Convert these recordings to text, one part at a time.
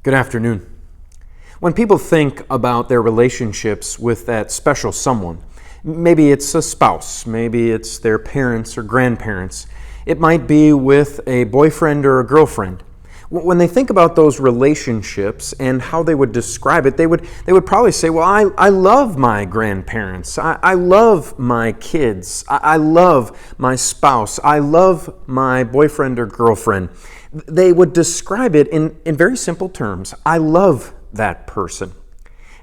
Good afternoon. When people think about their relationships with that special someone, maybe it's a spouse, maybe it's their parents or grandparents, it might be with a boyfriend or a girlfriend. When they think about those relationships and how they would describe it, they would probably say, well, I love my grandparents, I love my kids, I love my spouse, I love my boyfriend or girlfriend. They would describe it in very simple terms. I love that person.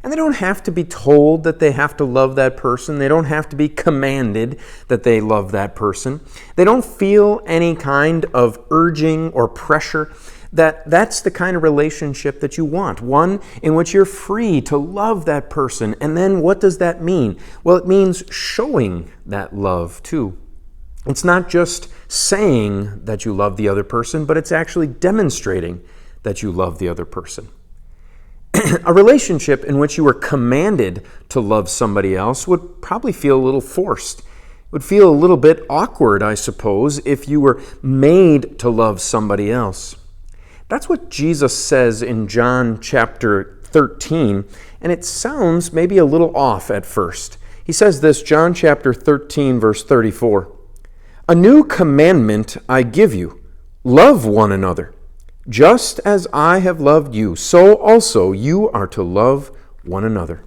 And they don't have to be told that they have to love that person. They don't have to be commanded that they love that person. They don't feel any kind of urging or pressure. That's the kind of relationship that you want, one in which you're free to love that person. And then what does that mean? Well, it means showing that love too. It's not just saying that you love the other person, but it's actually demonstrating that you love the other person. A relationship in which you were commanded to love somebody else would probably feel a little forced. It would feel a little bit awkward, I suppose, if you were made to love somebody else. That's what Jesus says in John chapter 13, and it sounds maybe a little off at first. He says this, John chapter 13, verse 34. A new commandment I give you, love one another. Just as I have loved you, so also you are to love one another.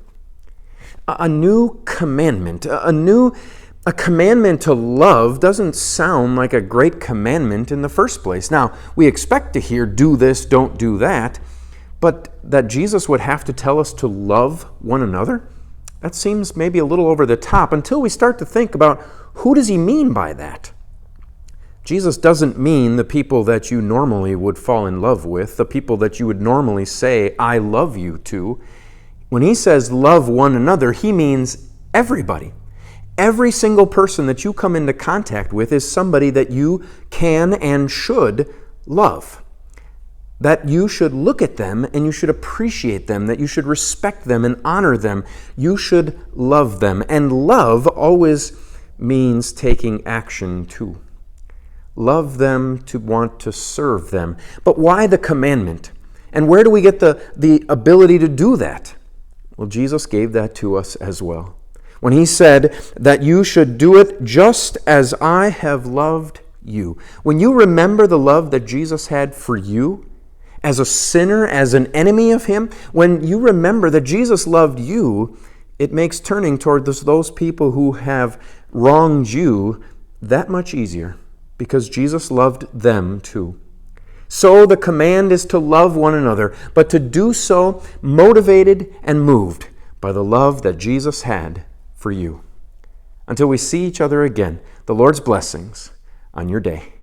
A new commandment, a commandment to love doesn't sound like a great commandment in the first place. Now, we expect to hear, do this, don't do that, but that Jesus would have to tell us to love one another? That seems maybe a little over the top until we start to think about who does he mean by that? Jesus doesn't mean the people that you normally would fall in love with, the people that you would normally say, I love you to. When he says love one another, he means everybody. Every single person that you come into contact with is somebody that you can and should love. That you should look at them and you should appreciate them, that you should respect them and honor them. You should love them. And love always means taking action too. Love them to want to serve them. But why the commandment? And where do we get the ability to do that? Well, Jesus gave that to us as well. When he said that you should do it just as I have loved you. When you remember the love that Jesus had for you, as a sinner, as an enemy of him, when you remember that Jesus loved you, it makes turning toward those people who have wronged you that much easier, because Jesus loved them too. So the command is to love one another, but to do so motivated and moved by the love that Jesus had for you. Until we see each other again, the Lord's blessings on your day.